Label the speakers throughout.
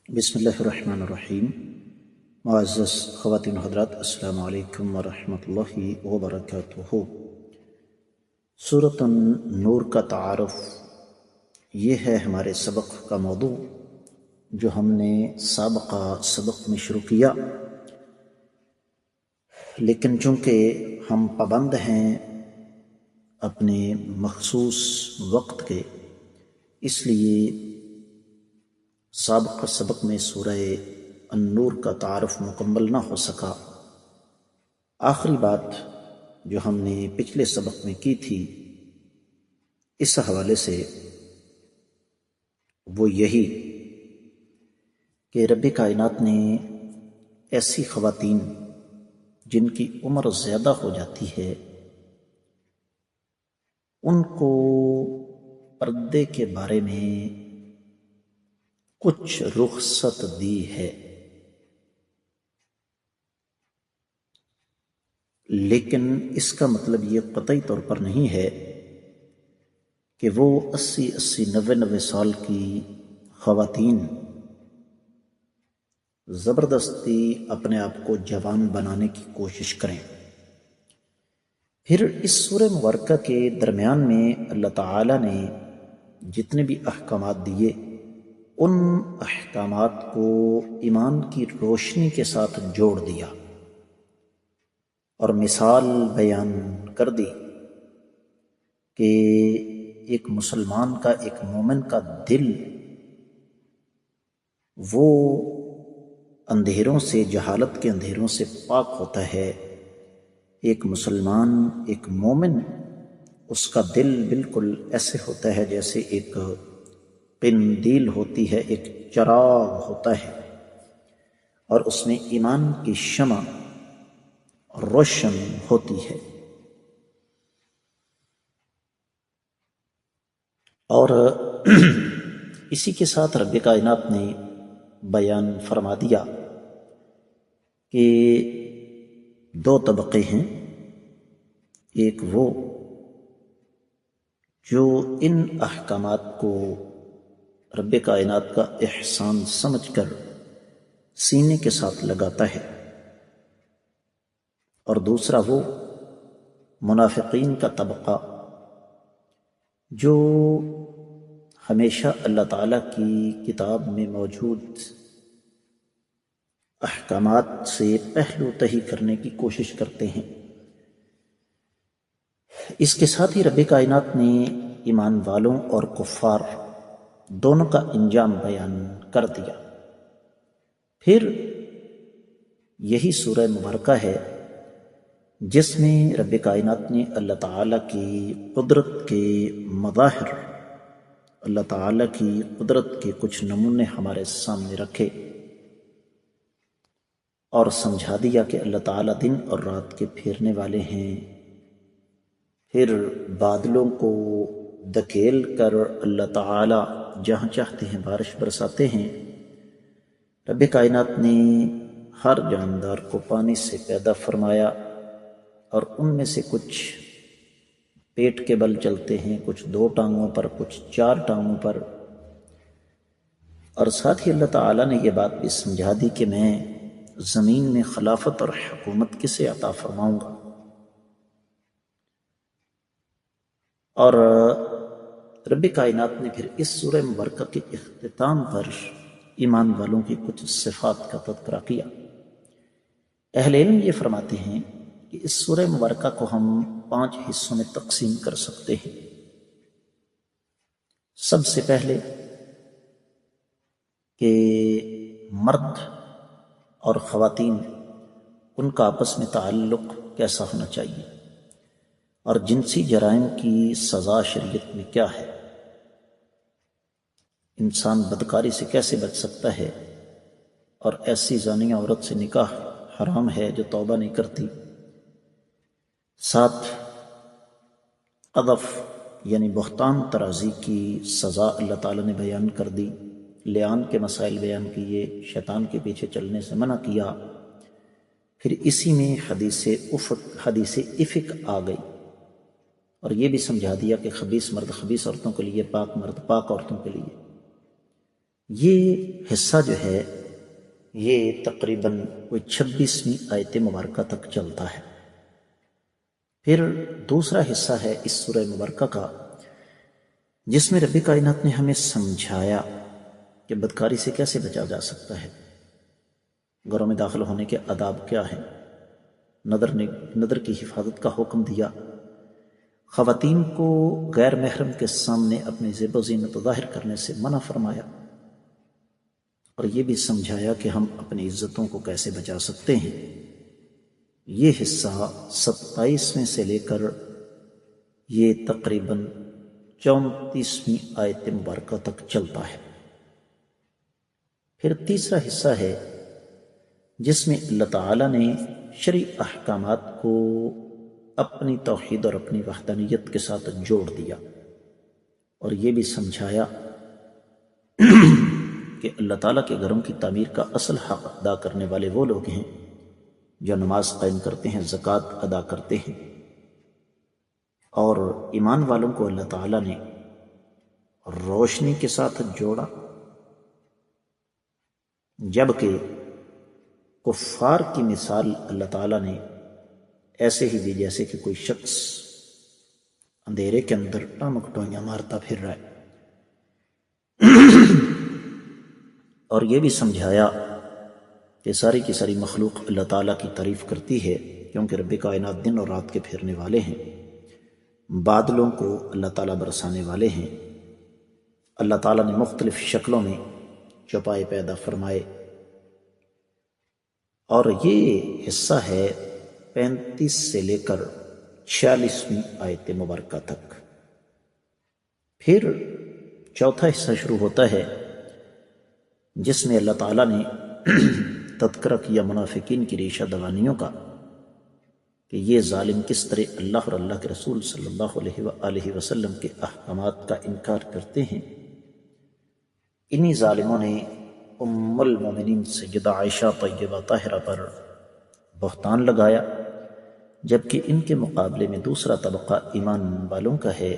Speaker 1: بسم اللہ الرحمن الرحیم۔ معزز خواتین و حضرات، السلام علیکم ورحمۃ اللہ وبرکاتہ۔ سورۃ النور کا تعارف، یہ ہے ہمارے سبق کا موضوع جو ہم نے سابقہ سبق میں شروع کیا، لیکن چونکہ ہم پابند ہیں اپنے مخصوص وقت کے، اس لیے سابقہ سبق میں سورہ النور کا تعارف مکمل نہ ہو سکا۔ آخری بات جو ہم نے پچھلے سبق میں کی تھی اس حوالے سے وہ یہی کہ رب کائنات نے ایسی خواتین جن کی عمر زیادہ ہو جاتی ہے ان کو پردے کے بارے میں کچھ رخصت دی ہے، لیکن اس کا مطلب یہ قطعی طور پر نہیں ہے کہ وہ 80 سال کی خواتین زبردستی اپنے آپ کو جوان بنانے کی کوشش کریں۔ پھر اس سورہ مبارکہ کے درمیان میں اللہ تعالی نے جتنے بھی احکامات دیے ان احکامات کو ایمان کی روشنی کے ساتھ جوڑ دیا اور مثال بیان کر دی کہ ایک مسلمان کا، ایک مومن کا دل وہ اندھیروں سے، جہالت کے اندھیروں سے پاک ہوتا ہے۔ ایک مسلمان، ایک مومن، اس کا دل بالکل ایسے ہوتا ہے جیسے ایک قندیل ہوتی ہے، ایک چراغ ہوتا ہے، اور اس میں ایمان کی شمع روشن ہوتی ہے۔ اور اسی کے ساتھ رب کائنات نے بیان فرما دیا کہ دو طبقے ہیں، ایک وہ جو ان احکامات کو رب کائنات کا احسان سمجھ کر سینے کے ساتھ لگاتا ہے، اور دوسرا وہ منافقین کا طبقہ جو ہمیشہ اللہ تعالیٰ کی کتاب میں موجود احکامات سے پہلو تہی کرنے کی کوشش کرتے ہیں۔ اس کے ساتھ ہی رب کائنات نے ایمان والوں اور کفار دونوں کا انجام بیان کر دیا۔ پھر یہی سورہ مبارکہ ہے جس میں رب کائنات نے اللہ تعالیٰ کی قدرت کے مظاہر، اللہ تعالیٰ کی قدرت کے کچھ نمونے ہمارے سامنے رکھے اور سمجھا دیا کہ اللہ تعالیٰ دن اور رات کے پھیرنے والے ہیں۔ پھر بادلوں کو دھکیل کر اللہ تعالیٰ جہاں چاہتے ہیں بارش برساتے ہیں۔ رب کائنات نے ہر جاندار کو پانی سے پیدا فرمایا، اور ان میں سے کچھ پیٹ کے بل چلتے ہیں، کچھ 2 ٹانگوں پر، کچھ 4 ٹانگوں پر، اور ساتھ ہی اللہ تعالیٰ نے یہ بات بھی سمجھا دی کہ میں زمین میں خلافت اور حکومت کسے عطا فرماؤں گا۔ اور رب کائنات نے پھر اس سورہ مبارکہ کے اختتام پر ایمان والوں کی کچھ صفات کا تذکرہ کیا۔ اہل علم یہ فرماتے ہیں کہ اس سورہ مبارکہ کو ہم 5 حصوں میں تقسیم کر سکتے ہیں۔ سب سے پہلے کہ مرد اور خواتین، ان کا آپس میں تعلق کیسا ہونا چاہیے، اور جنسی جرائم کی سزا شریعت میں کیا ہے، انسان بدکاری سے کیسے بچ سکتا ہے، اور ایسی زانیہ عورت سے نکاح حرام ہے جو توبہ نہیں کرتی۔ ساتھ قذف یعنی بہتان ترازی کی سزا اللہ تعالیٰ نے بیان کر دی، لعان کے مسائل بیان کیے، شیطان کے پیچھے چلنے سے منع کیا۔ پھر اسی میں حدیث افک آ گئی، اور یہ بھی سمجھا دیا کہ خبیث مرد خبیث عورتوں کے لیے، پاک مرد پاک عورتوں کے لیے۔ یہ حصہ جو ہے یہ تقریباً کوئی 26ویں آیت مبارکہ تک چلتا ہے۔ پھر دوسرا حصہ ہے اس سورہ مبارکہ کا جس میں رب کائنات نے ہمیں سمجھایا کہ بدکاری سے کیسے بچا جا سکتا ہے، گھروں میں داخل ہونے کے آداب کیا ہیں، نظر کی حفاظت کا حکم دیا، خواتین کو غیر محرم کے سامنے اپنی زیب و زینت ظاہر کرنے سے منع فرمایا، اور یہ بھی سمجھایا کہ ہم اپنی عزتوں کو کیسے بچا سکتے ہیں۔ یہ حصہ 27ویں سے لے کر یہ تقریباً 34ویں آیت مبارکہ تک چلتا ہے۔ پھر تیسرا حصہ ہے جس میں اللہ تعالیٰ نے شرعی احکامات کو اپنی توحید اور اپنی وحدانیت کے ساتھ جوڑ دیا، اور یہ بھی سمجھایا کہ اللہ تعالیٰ کے گھروں کی تعمیر کا اصل حق ادا کرنے والے وہ لوگ ہیں جو نماز قائم کرتے ہیں، زکوٰۃ ادا کرتے ہیں، اور ایمان والوں کو اللہ تعالیٰ نے روشنی کے ساتھ جوڑا، جبکہ کفار کی مثال اللہ تعالیٰ نے ایسے ہی دی جیسے کہ کوئی شخص اندھیرے کے اندر ٹامک ٹوئیاں مارتا پھر رہا ہے، اور یہ بھی سمجھایا کہ ساری کی ساری مخلوق اللہ تعالیٰ کی تعریف کرتی ہے کیونکہ رب کائنات دن اور رات کے پھیرنے والے ہیں، بادلوں کو اللہ تعالیٰ برسانے والے ہیں، اللہ تعالیٰ نے مختلف شکلوں میں چوپائے پیدا فرمائے، اور یہ حصہ ہے 35 سے لے کر 46ویں آیت مبارکہ تک۔ پھر چوتھا حصہ شروع ہوتا ہے جس میں اللہ تعالیٰ نے تذکرہ کیا منافقین کی ریشہ دوانیوں کا کہ یہ ظالم کس طرح اللہ اور اللہ کے رسول صلی اللہ علیہ وآلہ وسلم کے احکامات کا انکار کرتے ہیں۔ انہی ظالموں نے ام المومنین سیدہ عائشہ طیبہ طاہرہ پر بہتان لگایا، جبکہ ان کے مقابلے میں دوسرا طبقہ ایمان والوں کا ہے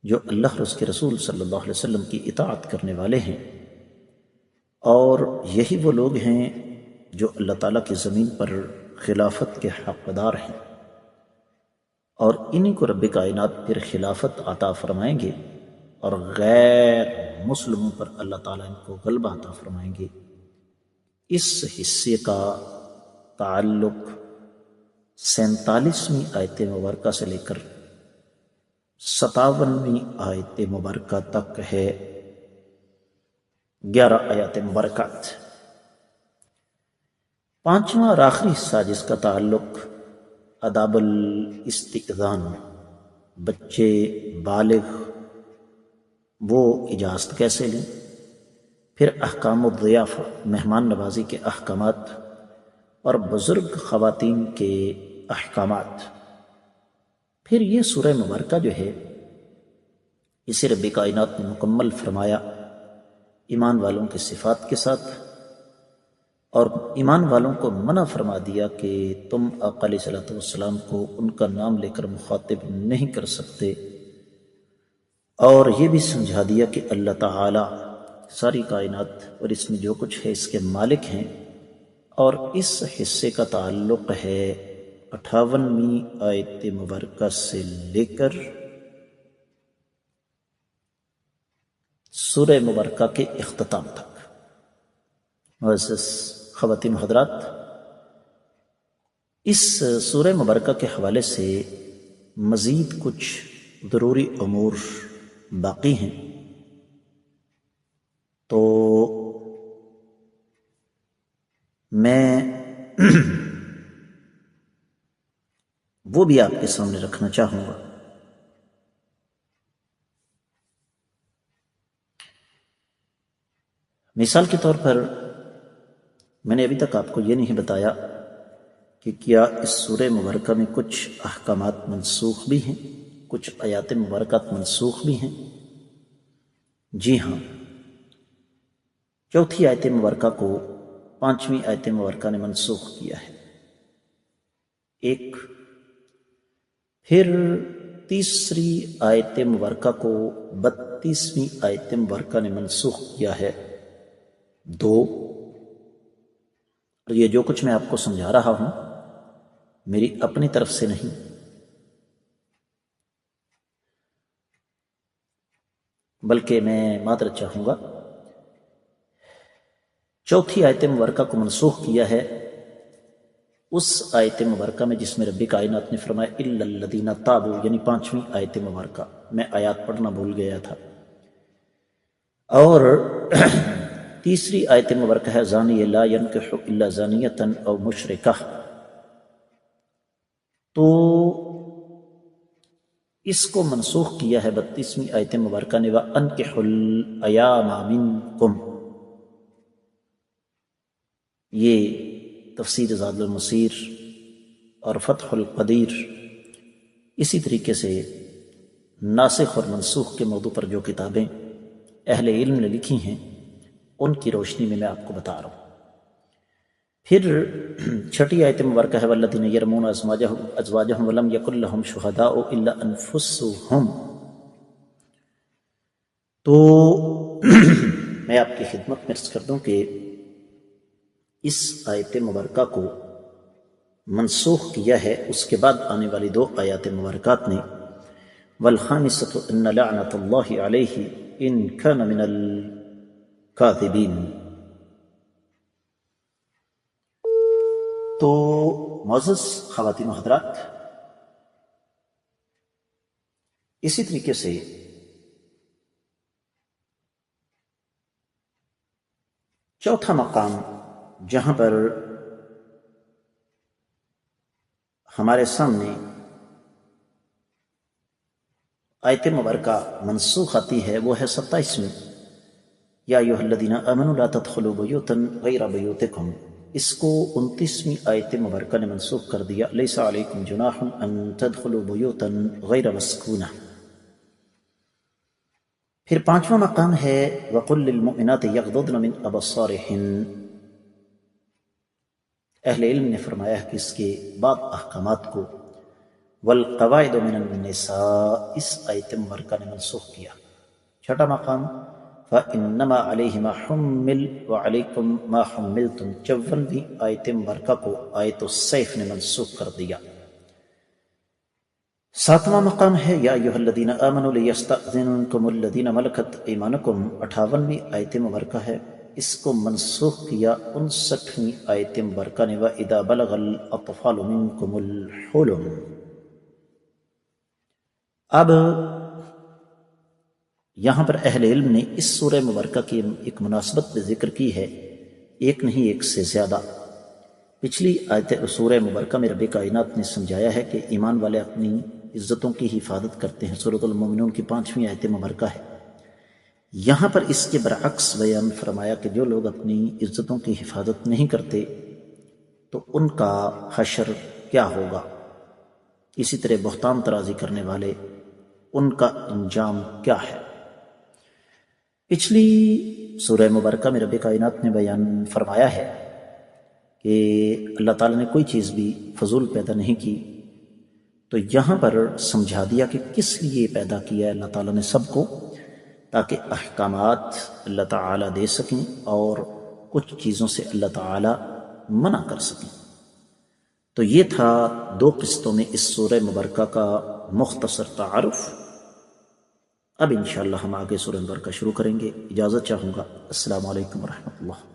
Speaker 1: جو اللہ اور اس کے رسول صلی اللہ علیہ وسلم کی اطاعت کرنے والے ہیں، اور یہی وہ لوگ ہیں جو اللہ تعالیٰ کی زمین پر خلافت کے حقدار ہیں، اور انہی کو رب کائنات پھر خلافت عطا فرمائیں گے، اور غیر مسلموں پر اللہ تعالیٰ ان کو غلبہ عطا فرمائیں گے۔ اس حصے کا تعلق 47ویں آیت مبارکہ سے لے کر 57ویں آیت مبارکہ تک ہے، 11 آیات مبارکات۔ پانچواں اور آخری حصہ جس کا تعلق آداب الاستئذان، بچے بالغ وہ اجازت کیسے لیں، پھر احکام الضیافہ مہمان نوازی کے احکامات، اور بزرگ خواتین کے احکامات۔ پھر یہ سورہ مبارکہ جو ہے اسے رب کائنات نے مکمل فرمایا ایمان والوں کے صفات کے ساتھ، اور ایمان والوں کو منع فرما دیا کہ تم آقا علیہ صلاۃ والسلام کو ان کا نام لے کر مخاطب نہیں کر سکتے، اور یہ بھی سمجھا دیا کہ اللہ تعالیٰ ساری کائنات اور اس میں جو کچھ ہے اس کے مالک ہیں، اور اس حصے کا تعلق ہے 58ویں آیت مبارکہ سے لے کر سورہ مبارکہ کے اختتام تک۔ معزز خواتین حضرات، اس سورہ مبارکہ کے حوالے سے مزید کچھ ضروری امور باقی ہیں، تو میں وہ بھی آپ کے سامنے رکھنا چاہوں گا۔ مثال کے طور پر میں نے ابھی تک آپ کو یہ نہیں بتایا کہ کیا اس سورہ مبارکہ میں کچھ احکامات منسوخ بھی ہیں، کچھ آیات مبارکات منسوخ بھی ہیں؟ جی ہاں، چوتھی آیت مبارکہ کو 5ویں آیت مبارکہ نے منسوخ کیا ہے، ایک۔ پھر تیسری آیت مبارکہ کو 32ویں آیت مبارکہ نے منسوخ کیا ہے 2۔ اور یہ جو کچھ میں آپ کو سمجھا رہا ہوں میری اپنی طرف سے نہیں، بلکہ میں معذرت چاہوں گا، چوتھی آیت مبارکہ کو منسوخ کیا ہے اس آیت مبارکہ میں جس میں رب کائنات نے فرمایا الا الذین تابوا، یعنی 5ویں آیت مبارکہ۔ میں آیات پڑھنا بھول گیا تھا۔ اور تیسری آیت مبارکہ ہے زانی لا ینکح الا زانیۃ او مشرکہ، تو اس کو منسوخ کیا ہے 32ویں آیت مبارکہ نے وَأَنْكِحُوا الْأَيَامَ مِنْكُمْ۔ یہ تفسیر زاد المسیر اور فتح القدیر اسی طریقے سے ناسخ اور منسوخ کے موضوع پر جو کتابیں اہل علم نے لکھی ہیں ان کی روشنی میں آپ کو بتا رہا ہوں۔ پھر چھٹی آیت مبارکہ ہے والذین یرمون ازواجہم ولم یکن لہم شہداء الا انفسہم۔ تو میں آپ کی خدمت میں عرض کر دوں کہ اس آیت مبارکہ کو منسوخ کیا ہے اس کے بعد آنے والی 2 آیات مبارکات نے والخامسۃ ان لعنۃ اللہ علیہ ان کان من الکاذبین۔ تو معزز خواتین و حضرات، اسی طریقے سے چوتھا مقام جہاں پر ہمارے سامنے آیت مبارکہ منسوخ آتی ہے وہ ہے 27ویں یا ایھا الذین آمنوا لا تدخلوا بیوتا غیر بیوتکم۔ اس کو 29ویں آیت مبارکہ نے منسوخ کر دیا لیس علیکم جناح ان تدخلوا بیوتا غیر مسکونہ۔ پھر 5واں مقام ہے وقل للمؤمنات یغضضن من ابصارہن۔ اہل علم نے فرمایا ہے کہ اس کے بعد احکامات کو والقواعد من النساء اس آیت مبارکہ نے منسوخ کیا۔ چھٹا مقام فَإِنَّمَا عَلَيْهِ مَا حُمِّلْ وَعَلَيْكُمْ مَا حُمِّلْتُمْ 54ویں آیت مبارکہ کو آیت السیف نے منسوخ کر دیا۔ 7واں مقام ہے یا ایھا الذین آمنوا لیستأذنکم الذین ملکت ایمانکم 58ویں آیت مبارکہ ہے، اس کو منسوخ کیا 59ویں آیت مبارکہ نے وَإِذَا بَلَغَ الْأَطْفَالُ مِنْكُمُ الْحُلُمَ۔ اب یہاں پر اہل علم نے اس سورہ مبارکہ کی ایک مناسبت پہ ذکر کی ہے، ایک نہیں ایک سے زیادہ۔ پچھلی آیت سورہ مبارکہ میں رب کائنات نے سمجھایا ہے کہ ایمان والے اپنی عزتوں کی حفاظت کرتے ہیں، سورۃ المومنون کی 5ویں آیت مبارکہ ہے۔ یہاں پر اس کے برعکس بیان فرمایا کہ جو لوگ اپنی عزتوں کی حفاظت نہیں کرتے تو ان کا حشر کیا ہوگا، اسی طرح بہتان ترازی کرنے والے ان کا انجام کیا ہے۔ پچھلی سورہ مبارکہ میں رب کائنات نے بیان فرمایا ہے کہ اللہ تعالیٰ نے کوئی چیز بھی فضول پیدا نہیں کی، تو یہاں پر سمجھا دیا کہ کس لیے پیدا کیا ہے اللہ تعالیٰ نے سب کو، تاکہ احکامات اللہ تعالیٰ دے سکیں اور کچھ چیزوں سے اللہ تعالیٰ منع کر سکیں۔ تو یہ تھا 2 قسطوں میں اس سورہ مبارکہ کا مختصر تعارف۔ اب انشاءاللہ ہم آگے سورہ مبارکہ شروع کریں گے۔ اجازت چاہوں گا۔ السلام علیکم ورحمۃ اللہ۔